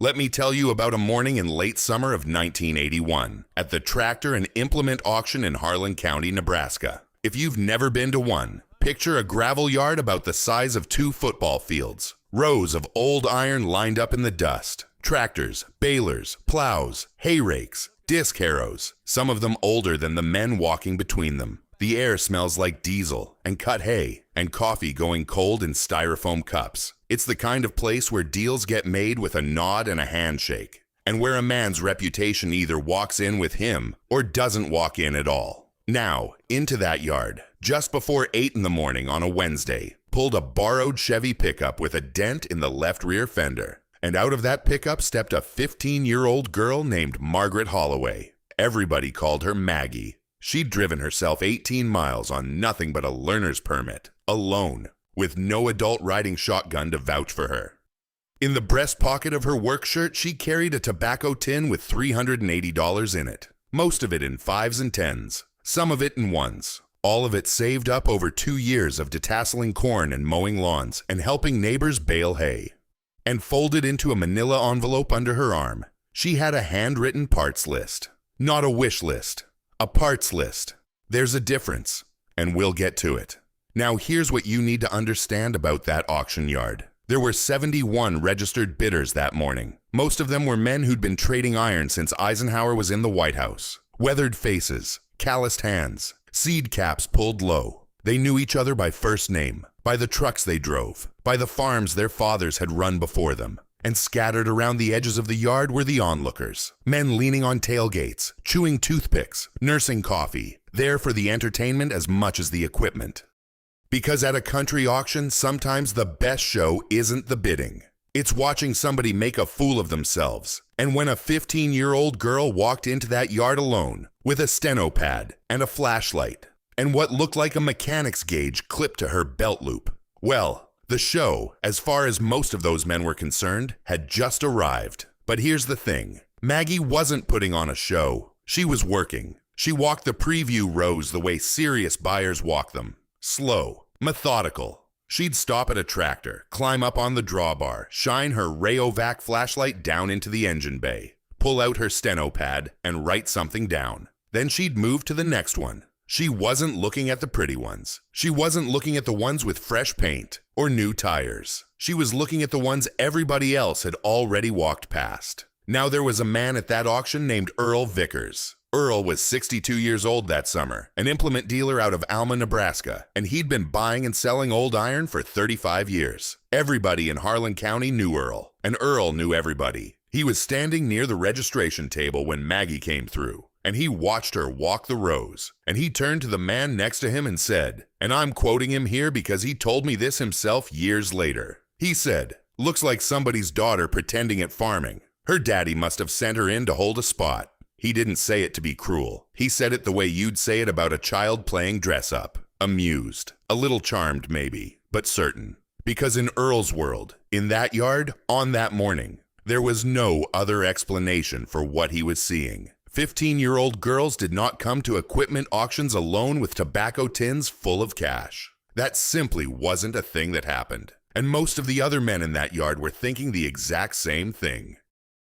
Let me tell you about a morning in late summer of 1981 at the Tractor and Implement Auction in Harlan County, Nebraska. If you've never been to one, picture a gravel yard about the size of 2 football fields. Rows of old iron lined up in the dust. Tractors, balers, plows, hay rakes, disc harrows, some of them older than the men walking between them. The air smells like diesel and cut hay and coffee going cold in styrofoam cups. It's the kind of place where deals get made with a nod and a handshake, and where a man's reputation either walks in with him or doesn't walk in at all. Now, into that yard, just before 8 in the morning on a Wednesday, pulled a borrowed Chevy pickup with a dent in the left rear fender. And out of that pickup stepped a 15-year-old girl named Margaret Holloway. Everybody called her Maggie. She'd driven herself 18 miles on nothing but a learner's permit, alone, with no adult riding shotgun to vouch for her. In the breast pocket of her work shirt, she carried a tobacco tin with $380 in it, most of it in 5s and 10s, some of it in 1s. All of it saved up over 2 years of detasseling corn and mowing lawns and helping neighbors bale hay. And folded into a manila envelope under her arm, she had a handwritten parts list. Not a wish list, a parts list. There's a difference, and we'll get to it. Now here's what you need to understand about that auction yard. There were 71 registered bidders that morning. Most of them were men who'd been trading iron since Eisenhower was in the White House. Weathered faces, calloused hands, seed caps pulled low. They knew each other by first name, by the trucks they drove, by the farms their fathers had run before them. And scattered around the edges of the yard were the onlookers. Men leaning on tailgates, chewing toothpicks, nursing coffee, there for the entertainment as much as the equipment. Because at a country auction, sometimes the best show isn't the bidding. It's watching somebody make a fool of themselves. And when a 15-year-old girl walked into that yard alone, with a steno pad and a flashlight, and what looked like a mechanic's gauge clipped to her belt loop, well, the show, as far as most of those men were concerned, had just arrived. But here's the thing. Maggie wasn't putting on a show. She was working. She walked the preview rows the way serious buyers walk them. Slow, methodical. She'd stop at a tractor, climb up on the drawbar, shine her Rayovac flashlight down into the engine bay, pull out her steno pad, and write something down. Then she'd move to the next one. She wasn't looking at the pretty ones. She wasn't looking at the ones with fresh paint or new tires. She was looking at the ones everybody else had already walked past. Now there was a man at that auction named Earl Vickers. Earl was 62 years old that summer, an implement dealer out of Alma, Nebraska, and he'd been buying and selling old iron for 35 years. Everybody in Harlan County knew Earl, and Earl knew everybody. He was standing near the registration table when Maggie came through, and he watched her walk the rows, and he turned to the man next to him and said, and I'm quoting him here because he told me this himself years later. He said, "Looks like somebody's daughter pretending at farming. Her daddy must have sent her in to hold a spot." He didn't say it to be cruel. He said it the way you'd say it about a child playing dress-up. Amused. A little charmed maybe, but certain. Because in Earl's world, in that yard, on that morning, there was no other explanation for what he was seeing. 15-year-old girls did not come to equipment auctions alone with tobacco tins full of cash. That simply wasn't a thing that happened. And most of the other men in that yard were thinking the exact same thing.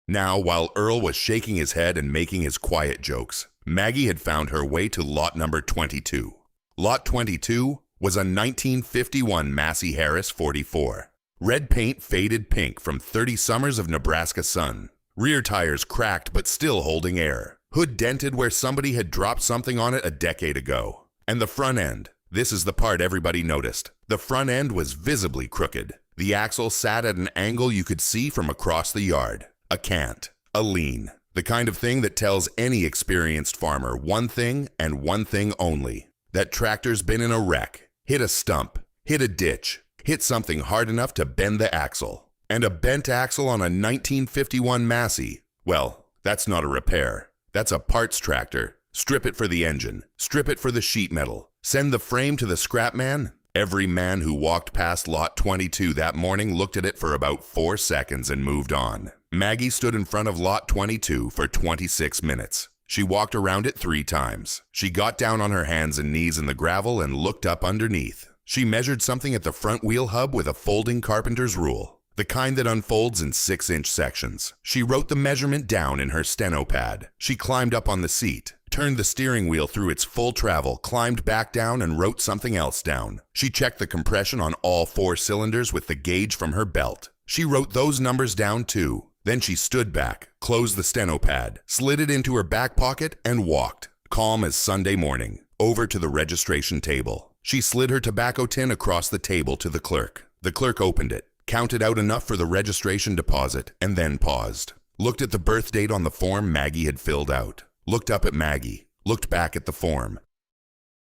Now, while Earl was shaking his head and making his quiet jokes, Maggie had found her way to lot number 22. Lot 22 was a 1951 Massey-Harris 44. Red paint faded pink from 30 summers of Nebraska sun. Rear tires cracked but still holding air. Hood dented where somebody had dropped something on it a decade ago. And the front end, this is the part everybody noticed. The front end was visibly crooked. The axle sat at an angle you could see from across the yard. A cant, a lean, the kind of thing that tells any experienced farmer one thing and one thing only. That tractor's been in a wreck, hit a stump, hit a ditch, hit something hard enough to bend the axle. And a bent axle on a 1951 Massey, well, that's not a repair. That's a parts tractor. Strip it for the engine, strip it for the sheet metal, send the frame to the scrap man. Every man who walked past lot 22 that morning looked at it for about 4 seconds and moved on. Maggie stood in front of lot 22 for 26 minutes. She walked around it 3 times. She got down on her hands and knees in the gravel and looked up underneath. She measured something at the front wheel hub with a folding carpenter's rule. the kind that unfolds in 6-inch sections. She wrote the measurement down in her steno pad. She climbed up on the seat, turned the steering wheel through its full travel, climbed back down and wrote something else down. She checked the compression on all 4 cylinders with the gauge from her belt. She wrote those numbers down too. Then she stood back, closed the steno pad, slid it into her back pocket, and walked, calm as Sunday morning, over to the registration table. She slid her tobacco tin across the table to the clerk. The clerk opened it, counted out enough for the registration deposit, and then paused. Looked at the birth date on the form Maggie had filled out. Looked up at Maggie. Looked back at the form.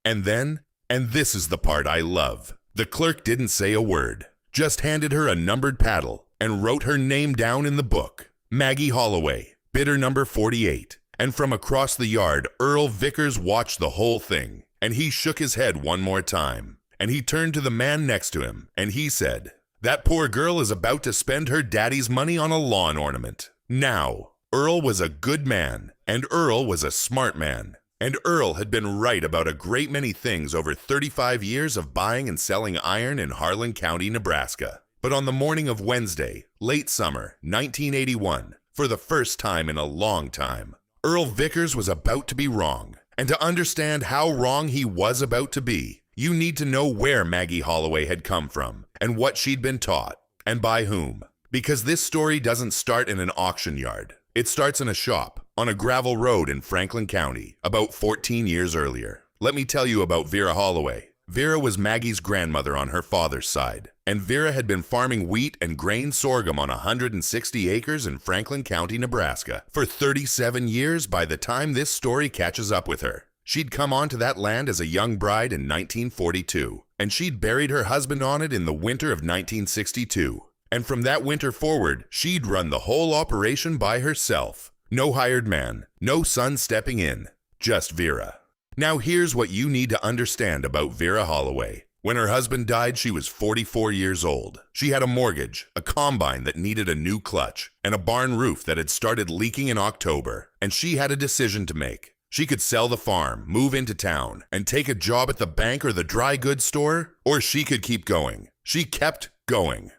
And then, and this is the part I love, the clerk didn't say a word. Just handed her a numbered paddle and wrote her name down in the book. Maggie Holloway, bidder number 48. And from across the yard, Earl Vickers watched the whole thing. And he shook his head one more time. And he turned to the man next to him, and he said, "That poor girl is about to spend her daddy's money on a lawn ornament." Now, Earl was a good man, and Earl was a smart man. And Earl had been right about a great many things over 35 years of buying and selling iron in Harlan County, Nebraska. But on the morning of Wednesday, late summer, 1981, for the first time in a long time, Earl Vickers was about to be wrong. And to understand how wrong he was about to be, you need to know where Maggie Holloway had come from and what she'd been taught, and by whom. Because this story doesn't start in an auction yard. It starts in a shop, on a gravel road in Franklin County, about 14 years earlier. Let me tell you about Vera Holloway. Vera was Maggie's grandmother on her father's side, and Vera had been farming wheat and grain sorghum on 160 acres in Franklin County, Nebraska, for 37 years by the time this story catches up with her. She'd come onto that land as a young bride in 1942, and she'd buried her husband on it in the winter of 1962. And from that winter forward, she'd run the whole operation by herself. No hired man, no son stepping in, just Vera. Now here's what you need to understand about Vera Holloway. When her husband died, she was 44 years old. She had a mortgage, a combine that needed a new clutch, and a barn roof that had started leaking in October. And she had a decision to make. She could sell the farm, move into town, and take a job at the bank or the dry goods store, or she could keep going. She kept going.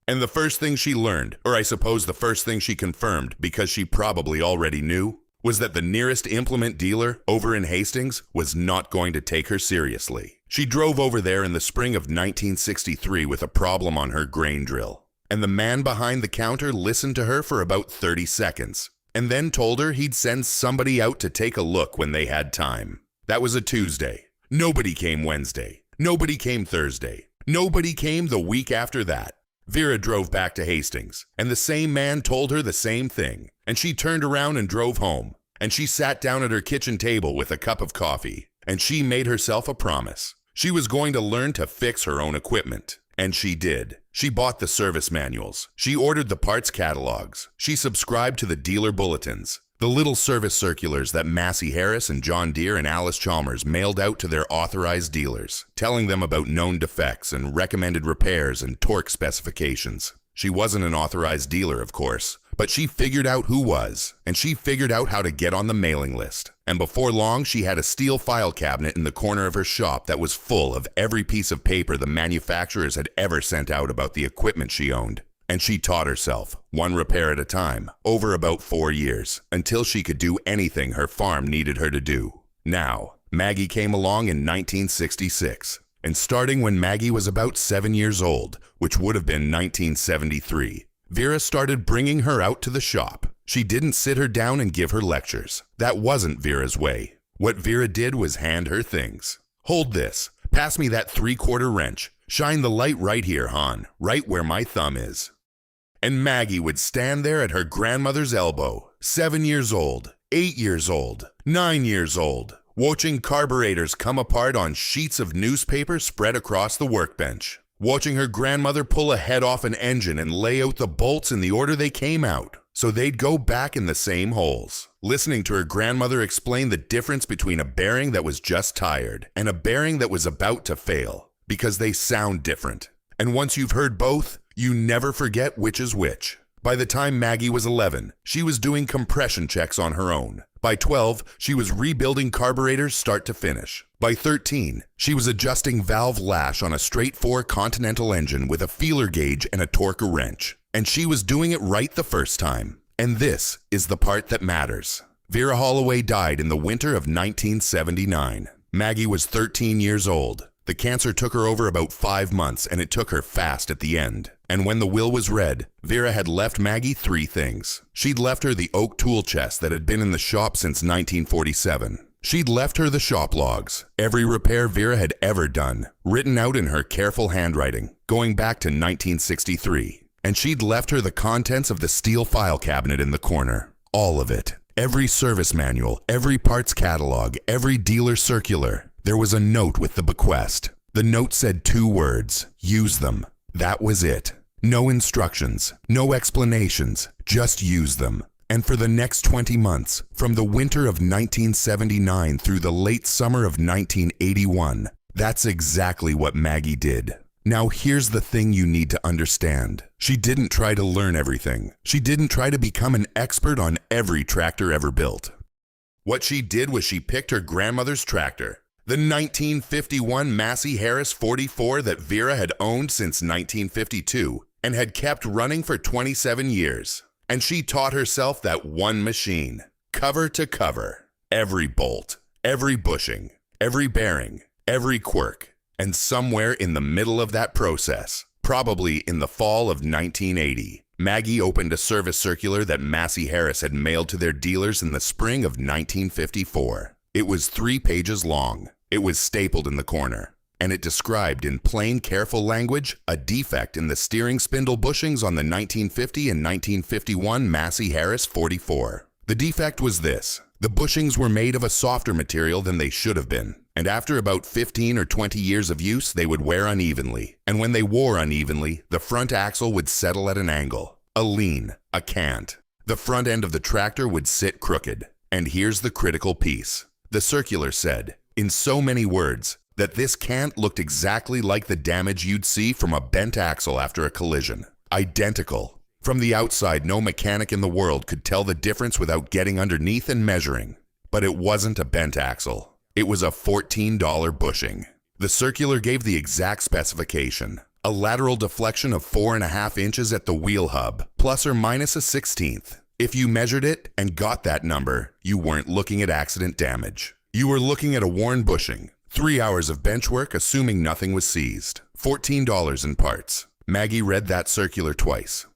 And the first thing she learned, or I suppose the first thing she confirmed because she probably already knew, was that the nearest implement dealer over in Hastings was not going to take her seriously. She drove over there in the spring of 1963 with a problem on her grain drill. And the man behind the counter listened to her for about 30 seconds, and then told her he'd send somebody out to take a look when they had time. That was a Tuesday. Nobody came Wednesday. Nobody came Thursday. Nobody came the week after that. Vera drove back to Hastings, and the same man told her the same thing, and she turned around and drove home, and she sat down at her kitchen table with a cup of coffee, and she made herself a promise. She was going to learn to fix her own equipment, and she did. She bought the service manuals, she ordered the parts catalogs, she subscribed to the dealer bulletins, the little service circulars that Massey-Harris and John Deere and Alice Chalmers mailed out to their authorized dealers, telling them about known defects and recommended repairs and torque specifications. She wasn't an authorized dealer, of course, but she figured out who was, and she figured out how to get on the mailing list. And before long, she had a steel file cabinet in the corner of her shop that was full of every piece of paper the manufacturers had ever sent out about the equipment she owned. And she taught herself, one repair at a time, over about 4 years, until she could do anything her farm needed her to do. Now, Maggie came along in 1966, and starting when Maggie was about 7 years old, which would have been 1973, Vera started bringing her out to the shop. She didn't sit her down and give her lectures. That wasn't Vera's way. What Vera did was hand her things. "Hold this. Pass me that 3/4 wrench. Shine the light right here, hon, right where my thumb is." And Maggie would stand there at her grandmother's elbow, 7 years old, 8 years old, 9 years old, watching carburetors come apart on sheets of newspaper spread across the workbench, watching her grandmother pull a head off an engine and lay out the bolts in the order they came out, so they'd go back in the same holes, listening to her grandmother explain the difference between a bearing that was just tired and a bearing that was about to fail, because they sound different. And once you've heard both, you never forget which is which. By the time Maggie was 11, she was doing compression checks on her own. By 12, she was rebuilding carburetors start to finish. By 13, she was adjusting valve lash on a straight 4 Continental engine with a feeler gauge and a torque wrench. And she was doing it right the first time. And this is the part that matters. Vera Holloway died in the winter of 1979. Maggie was 13 years old. The cancer took her over about 5 months, and it took her fast at the end. And when the will was read, Vera had left Maggie 3 things. She'd left her the oak tool chest that had been in the shop since 1947. She'd left her the shop logs, every repair Vera had ever done, written out in her careful handwriting, going back to 1963. And she'd left her the contents of the steel file cabinet in the corner. All of it. Every service manual, every parts catalog, every dealer circular. There was a note with the bequest. The note said 2 words, use them. That was it. No instructions, no explanations, just use them. And for the next 20 months, from the winter of 1979 through the late summer of 1981, that's exactly what Maggie did. Now here's the thing you need to understand. She didn't try to learn everything. She didn't try to become an expert on every tractor ever built. What she did was she picked her grandmother's tractor, the 1951 Massey-Harris 44 that Vera had owned since 1952 and had kept running for 27 years. And she taught herself that one machine, cover to cover, every bolt, every bushing, every bearing, every quirk. And somewhere in the middle of that process, probably in the fall of 1980, Maggie opened a service circular that Massey-Harris had mailed to their dealers in the spring of 1954. It was 3 pages long. It was stapled in the corner, and it described in plain, careful language a defect in the steering spindle bushings on the 1950 and 1951 Massey-Harris 44. The defect was this: the bushings were made of a softer material than they should have been, and after about 15 or 20 years of use, they would wear unevenly. And when they wore unevenly, the front axle would settle at an angle, a lean, a cant. The front end of the tractor would sit crooked. And here's the critical piece. The circular said, in so many words, that this cant looked exactly like the damage you'd see from a bent axle after a collision. Identical. From the outside, no mechanic in the world could tell the difference without getting underneath and measuring. But it wasn't a bent axle. It was a $14 bushing. The circular gave the exact specification. A lateral deflection of 4.5 inches at the wheel hub, plus or minus a 1/16. If you measured it and got that number, you weren't looking at accident damage. You were looking at a worn bushing. 3 hours of bench work assuming nothing was seized. $14 in parts. Maggie read that circular twice.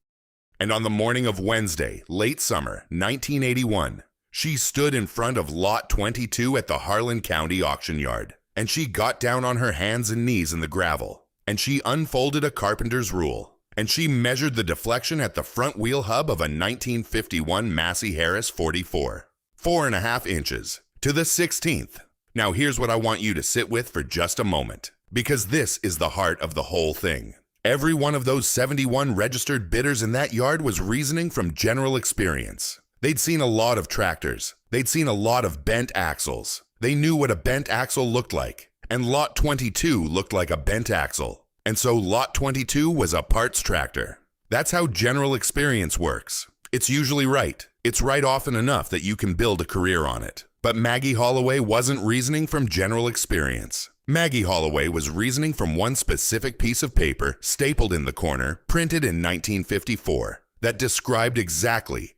And on the morning of Wednesday, late summer, 1981, she stood in front of Lot 22 at the Harlan County auction yard. And she got down on her hands and knees in the gravel. And she unfolded a carpenter's rule. And she measured the deflection at the front wheel hub of a 1951 Massey-Harris 44. 4.5 inches. To the 1/16. Now here's what I want you to sit with for just a moment, because this is the heart of the whole thing. Every one of those 71 registered bidders in that yard was reasoning from general experience. They'd seen a lot of tractors. They'd seen a lot of bent axles. They knew what a bent axle looked like, and Lot 22 looked like a bent axle. And so Lot 22 was a parts tractor. That's how general experience works. It's usually right. It's right often enough that you can build a career on it. But Maggie Holloway wasn't reasoning from general experience. Maggie Holloway was reasoning from one specific piece of paper stapled in the corner, printed in 1954, that described exactly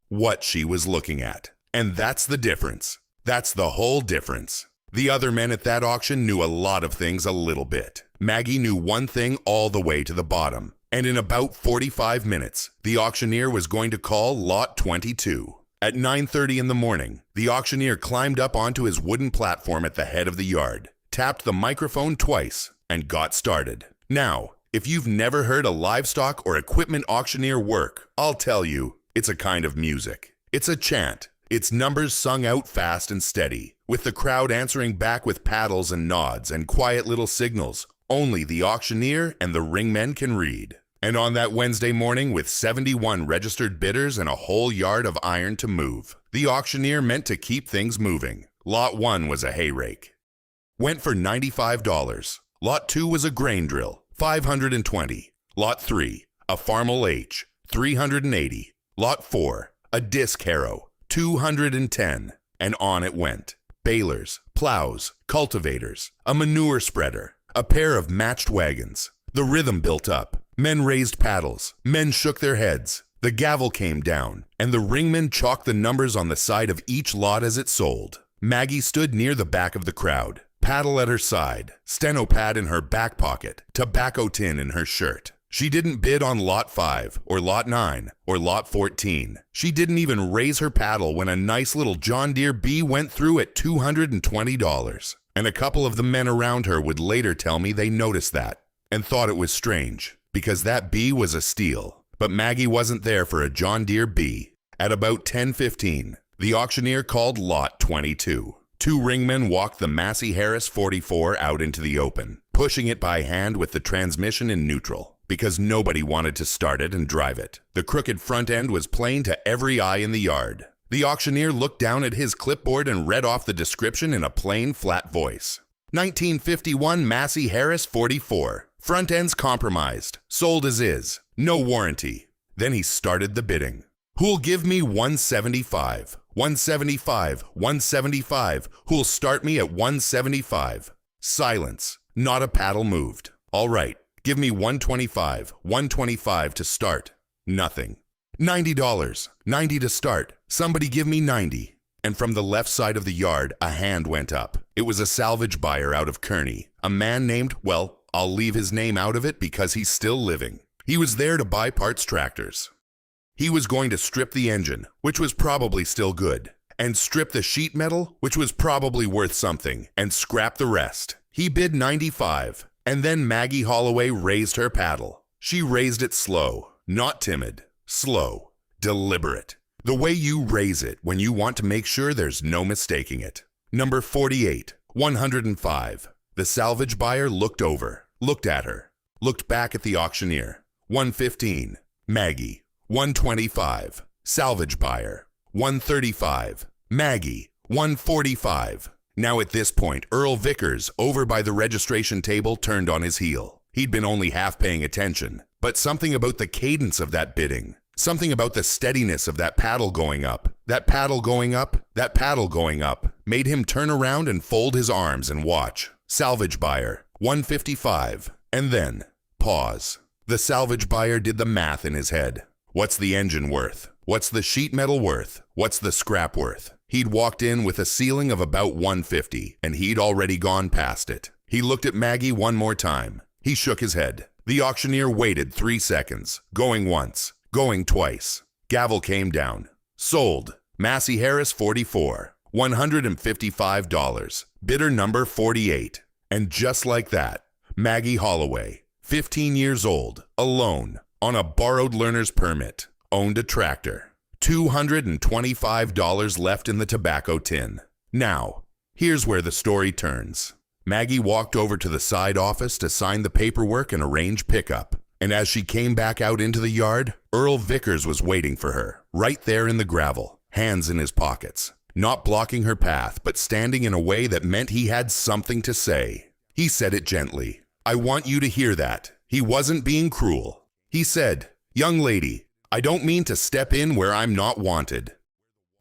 what she was looking at. And that's the difference. That's the whole difference. The other men at that auction knew a lot of things a little bit. Maggie knew one thing all the way to the bottom. And in about 45 minutes, the auctioneer was going to call Lot 22. At 9:30 in the morning, the auctioneer climbed up onto his wooden platform at the head of the yard, tapped the microphone twice, and got started. Now, if you've never heard a livestock or equipment auctioneer work, I'll tell you, it's a kind of music. It's a chant. It's numbers sung out fast and steady, with the crowd answering back with paddles and nods and quiet little signals only the auctioneer and the ringmen can read. And on that Wednesday morning, with 71 registered bidders and a whole yard of iron to move, the auctioneer meant to keep things moving. Lot 1 was a hay rake. Went for $95. Lot 2 was a grain drill, $520. Lot 3, a Farmel H, $380. Lot 4, a disc harrow, $210. And on it went. Balers, plows, cultivators, a manure spreader, a pair of matched wagons. The rhythm built up. Men raised paddles. Men shook their heads. The gavel came down, and the ringmen chalked the numbers on the side of each lot as it sold. Maggie stood near the back of the crowd, paddle at her side, steno pad in her back pocket, tobacco tin in her shirt. She didn't bid on Lot 5, or Lot 9, or Lot 14. She didn't even raise her paddle when a nice little John Deere bee went through at $220. And a couple of the men around her would later tell me they noticed that, and thought it was strange, because that bee was a steal. But Maggie wasn't there for a John Deere bee. At about 10:15, the auctioneer called Lot 22. Two ringmen walked the Massey-Harris 44 out into the open, pushing it by hand with the transmission in neutral, because nobody wanted to start it and drive it. The crooked front end was plain to every eye in the yard. The auctioneer looked down at his clipboard and read off the description in a plain, flat voice. 1951 Massey-Harris 44. Front end's compromised. Sold as is. No warranty. Then he started the bidding. Who'll give me 175? 175, 175. Who'll start me at 175? Silence. Not a paddle moved. All right, give me 125, 125 to start. Nothing. $90, 90 to start. Somebody give me 90. And from the left side of the yard, a hand went up. It was a salvage buyer out of Kearney, a man named, well, I'll leave his name out of it because he's still living. He was there to buy parts tractors. He was going to strip the engine, which was probably still good, and strip the sheet metal, which was probably worth something, and scrap the rest. He bid 95, and then Maggie Holloway raised her paddle. She raised it slow, not timid, slow, deliberate. The way you raise it when you want to make sure there's no mistaking it. Number 48, 105. The salvage buyer looked over, looked at her, looked back at the auctioneer. 115, Maggie. 125, salvage buyer. 135, Maggie. 145. Now at this point, Earl Vickers, over by the registration table, turned on his heel. He'd been only half paying attention, but something about the cadence of that bidding, something about the steadiness of that paddle going up, that paddle going up, that paddle going up, made him turn around and fold his arms and watch. Salvage buyer. 155, and then pause. The salvage buyer did the math in his head. What's the engine worth? What's the sheet metal worth? What's the scrap worth? He'd walked in with a ceiling of about 150, and he'd already gone past it. He looked at Maggie one more time. He shook his head. The auctioneer waited 3 seconds, going once, going twice. Gavel came down. Sold. Massey-Harris 44. $155. Bidder number 48. And just like that, Maggie Holloway, 15 years old, alone, on a borrowed learner's permit, owned a tractor. $225 left in the tobacco tin. Now, here's where the story turns. Maggie walked over to the side office to sign the paperwork and arrange pickup. And as she came back out into the yard, Earl Vickers was waiting for her, right there in the gravel, hands in his pockets, not blocking her path, but standing in a way that meant he had something to say. He said it gently. I want you to hear that. He wasn't being cruel. He said, young lady, I don't mean to step in where I'm not wanted,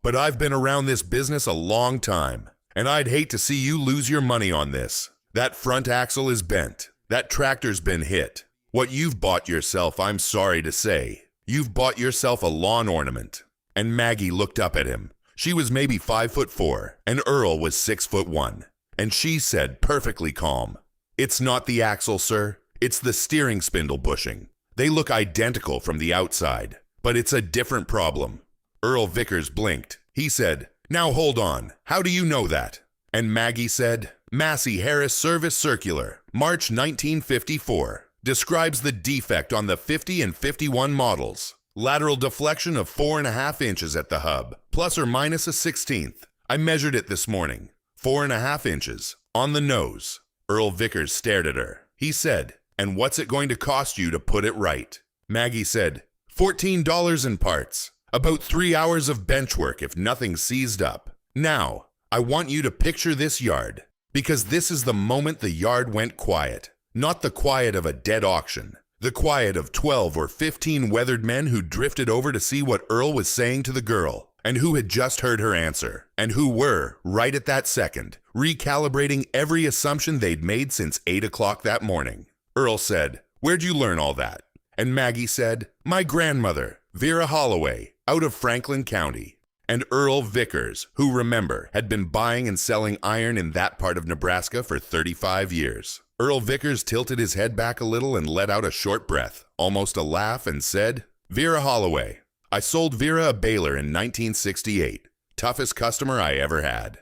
but I've been around this business a long time, and I'd hate to see you lose your money on this. That front axle is bent. That tractor's been hit. What you've bought yourself, I'm sorry to say, you've bought yourself a lawn ornament. And Maggie looked up at him. She was maybe 5'4", and Earl was 6'1". And she said, perfectly calm, it's not the axle, sir. It's the steering spindle bushing. They look identical from the outside, but it's a different problem. Earl Vickers blinked. He said, now hold on. How do you know that? And Maggie said, Massey-Harris Service Circular, March 1954, describes the defect on the 50 and 51 models. Lateral deflection of 4.5 inches at the hub, plus or minus a 1/16. I measured it this morning. 4.5 inches. On the nose. Earl Vickers stared at her. He said, and what's it going to cost you to put it right? Maggie said, $14 in parts. About 3 hours of bench work if nothing's seized up. Now, I want you to picture this yard, because this is the moment the yard went quiet. Not the quiet of a dead auction, The quiet of 12 or 15 weathered men who drifted over to see what Earl was saying to the girl, and who had just heard her answer, and who were, right at that second, recalibrating every assumption they'd made since 8 o'clock that morning. Earl said, "Where'd you learn all that?" And Maggie said, "My grandmother, Vera Holloway, out of Franklin County." And Earl Vickers, who, remember, had been buying and selling iron in that part of Nebraska for 35 years. Earl Vickers tilted his head back a little and let out a short breath, almost a laugh, and said, "Vera Holloway. I sold Vera a baler in 1968. Toughest customer I ever had.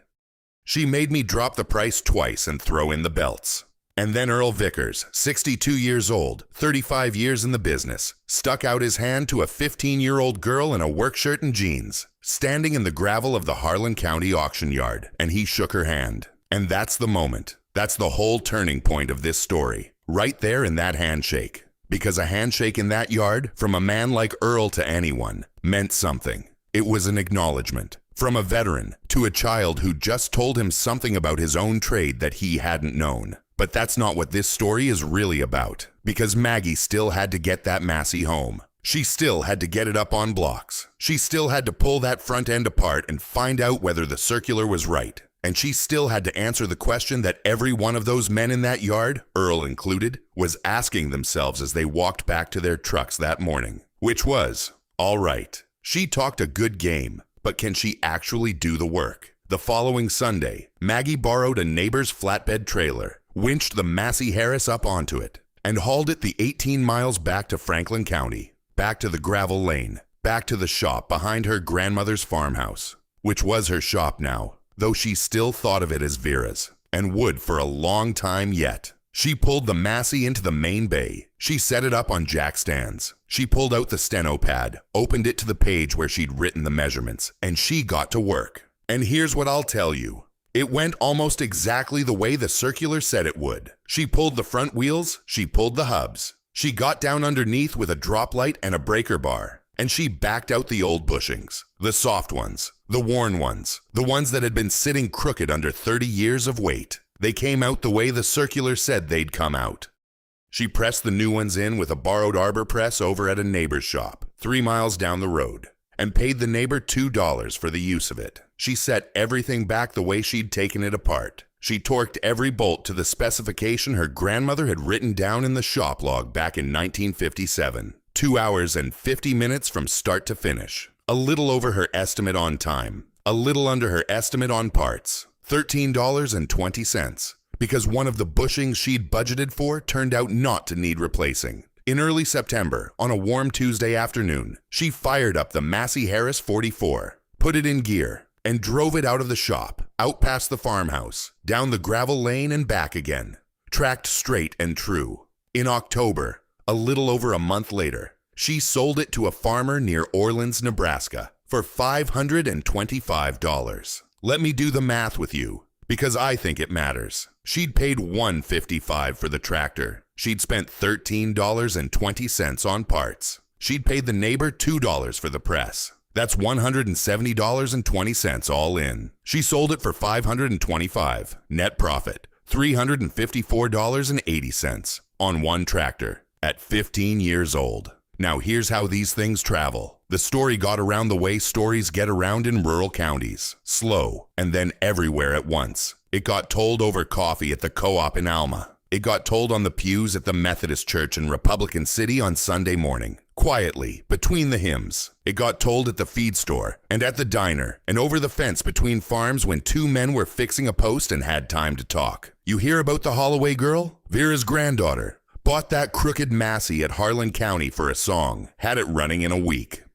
She made me drop the price twice and throw in the belts." And then Earl Vickers, 62 years old, 35 years in the business, stuck out his hand to a 15-year-old girl in a work shirt and jeans, standing in the gravel of the Harlan County auction yard, and he shook her hand. And that's the moment. That's the whole turning point of this story, right there in that handshake. Because a handshake in that yard, from a man like Earl to anyone, meant something. It was an acknowledgement. From a veteran to a child who just told him something about his own trade that he hadn't known. But that's not what this story is really about, because Maggie still had to get that Massey home. She still had to get it up on blocks. She still had to pull that front end apart and find out whether the circular was right. And she still had to answer the question that every one of those men in that yard, Earl included, was asking themselves as they walked back to their trucks that morning. Which was, all right, she talked a good game, but can she actually do the work? The following Sunday, Maggie borrowed a neighbor's flatbed trailer, winched the Massey-Harris up onto it, and hauled it the 18 miles back to Franklin County, back to the gravel lane, back to the shop behind her grandmother's farmhouse, which was her shop now, though she still thought of it as Vera's, and would for a long time yet. She pulled the Massey into the main bay. She set it up on jack stands. She pulled out the steno pad, opened it to the page where she'd written the measurements, and she got to work. And here's what I'll tell you. It went almost exactly the way the circular said it would. She pulled the front wheels, she pulled the hubs. She got down underneath with a drop light and a breaker bar, and she backed out the old bushings, the soft ones, the worn ones, the ones that had been sitting crooked under 30 years of weight. They came out the way the circular said they'd come out. She pressed the new ones in with a borrowed arbor press over at a neighbor's shop, 3 miles down the road, and paid the neighbor $2 for the use of it. She set everything back the way she'd taken it apart. She torqued every bolt to the specification her grandmother had written down in the shop log back in 1957. 2 hours and 50 minutes from start to finish. A little over her estimate on time. A little under her estimate on parts. $13.20. Because one of the bushings she'd budgeted for turned out not to need replacing. In early September, on a warm Tuesday afternoon, she fired up the Massey-Harris 44, put it in gear, and drove it out of the shop, out past the farmhouse, down the gravel lane and back again. Tracked straight and true. In October, a little over a month later, she sold it to a farmer near Orleans, Nebraska, for $525. Let me do the math with you, because I think it matters. She'd paid $155 for the tractor. She'd spent $13.20 on parts. She'd paid the neighbor $2 for the press. That's $170.20 all in. She sold it for $525. Net profit, $354.80 on one tractor at 15 years old. Now here's how these things travel. The story got around the way stories get around in rural counties. Slow, and then everywhere at once. It got told over coffee at the co-op in Alma. It got told on the pews at the Methodist Church in Republican City on Sunday morning. Quietly, between the hymns. It got told at the feed store, and at the diner, and over the fence between farms when two men were fixing a post and had time to talk. You hear about the Holloway girl? Vera's granddaughter. Bought that crooked Massey at Harlan County for a song. Had it running in a week.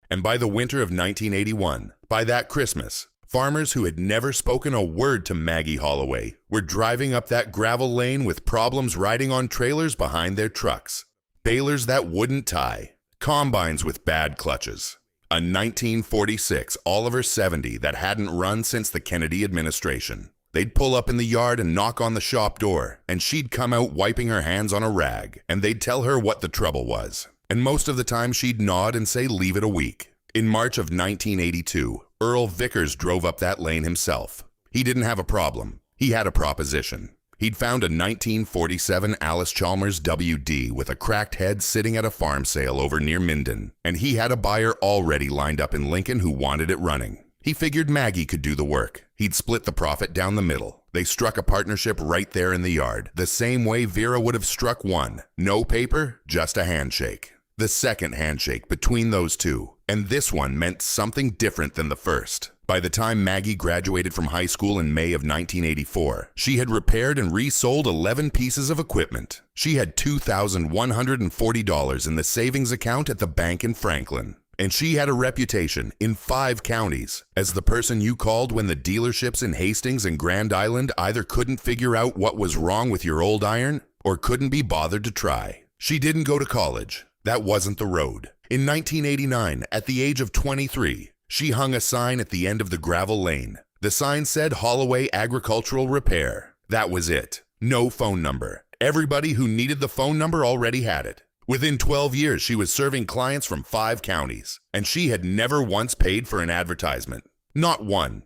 And by the winter of 1981, by that Christmas, farmers who had never spoken a word to Maggie Holloway were driving up that gravel lane with problems riding on trailers behind their trucks. Balers that wouldn't tie. Combines with bad clutches. A 1946 Oliver 70 that hadn't run since the Kennedy administration. They'd pull up in the yard and knock on the shop door, and she'd come out wiping her hands on a rag, and they'd tell her what the trouble was. And most of the time she'd nod and say leave it a week. In March of 1982, Earl Vickers drove up that lane himself. He didn't have a problem. He had a proposition. He'd found a 1947 Alice Chalmers WD with a cracked head sitting at a farm sale over near Minden, and he had a buyer already lined up in Lincoln who wanted it running. He figured Maggie could do the work. He'd split the profit down the middle. They struck a partnership right there in the yard, the same way Vera would have struck one. No paper, just a handshake. The second handshake between those two, and this one meant something different than the first. By the time Maggie graduated from high school in May of 1984, she had repaired and resold 11 pieces of equipment. She had $2,140 in the savings account at the bank in Franklin. And she had a reputation in 5 counties as the person you called when the dealerships in Hastings and Grand Island either couldn't figure out what was wrong with your old iron or couldn't be bothered to try. She didn't go to college. That wasn't the road. In 1989, at the age of 23, she hung a sign at the end of the gravel lane. The sign said Holloway Agricultural Repair. That was it. No phone number. Everybody who needed the phone number already had it. Within 12 years, she was serving clients from 5 counties, and she had never once paid for an advertisement. Not one.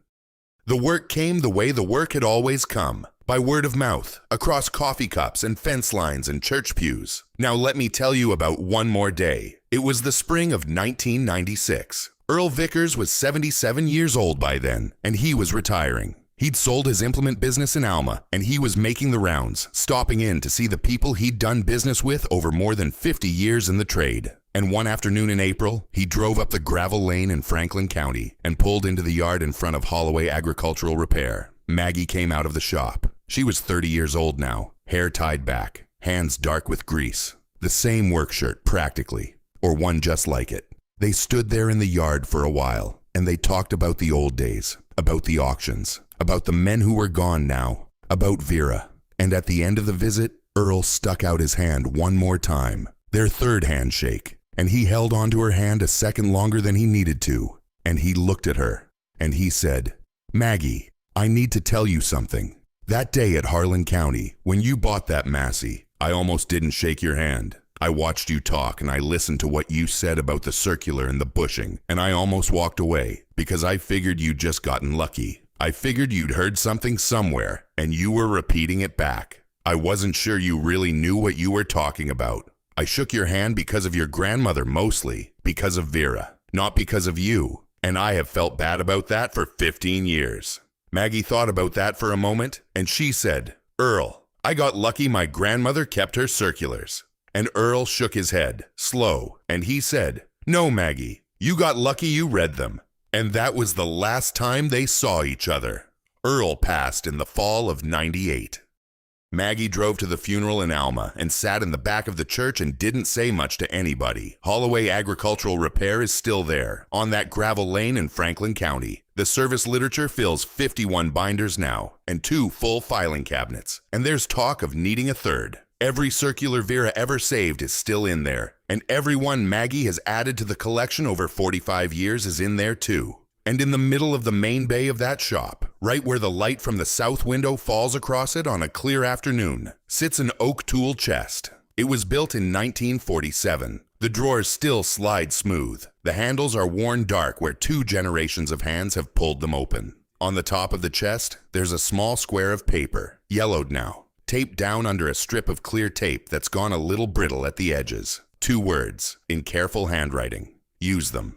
The work came the way the work had always come, by word of mouth, across coffee cups and fence lines and church pews. Now let me tell you about one more day. It was the spring of 1996. Earl Vickers was 77 years old by then, and he was retiring. He'd sold his implement business in Alma, and he was making the rounds, stopping in to see the people he'd done business with over more than 50 years in the trade. And one afternoon in April, he drove up the gravel lane in Franklin County and pulled into the yard in front of Holloway Agricultural Repair. Maggie came out of the shop. She was 30 years old now, hair tied back, hands dark with grease. The same work shirt, practically, or one just like it. They stood there in the yard for a while, and they talked about the old days, about the auctions, about the men who were gone now, about Vera. And at the end of the visit, Earl stuck out his hand one more time, their third handshake, and he held onto her hand a second longer than he needed to, and he looked at her, and he said, "Maggie, I need to tell you something. That day at Harlan County, when you bought that Massey, I almost didn't shake your hand. I watched you talk and I listened to what you said about the circular and the bushing, and I almost walked away because I figured you'd just gotten lucky. I figured you'd heard something somewhere and you were repeating it back. I wasn't sure you really knew what you were talking about. I shook your hand because of your grandmother mostly, because of Vera, not because of you, and I have felt bad about that for 15 years. Maggie thought about that for a moment, and she said, "Earl, I got lucky my grandmother kept her circulars." And Earl shook his head, slow, and he said, "No, Maggie, you got lucky you read them." And that was the last time they saw each other. Earl passed in the fall of '98. Maggie drove to the funeral in Alma and sat in the back of the church and didn't say much to anybody. Holloway Agricultural Repair is still there, on that gravel lane in Franklin County. The service literature fills 51 binders now, and 2 full filing cabinets. And there's talk of needing a third. Every circular Vera ever saved is still in there, and every one Maggie has added to the collection over 45 years is in there too. And in the middle of the main bay of that shop, right where the light from the south window falls across it on a clear afternoon, sits an oak tool chest. It was built in 1947. The drawers still slide smooth. The handles are worn dark where 2 generations of hands have pulled them open. On the top of the chest, there's a small square of paper, yellowed now, taped down under a strip of clear tape that's gone a little brittle at the edges. 2 words, in careful handwriting. Use them.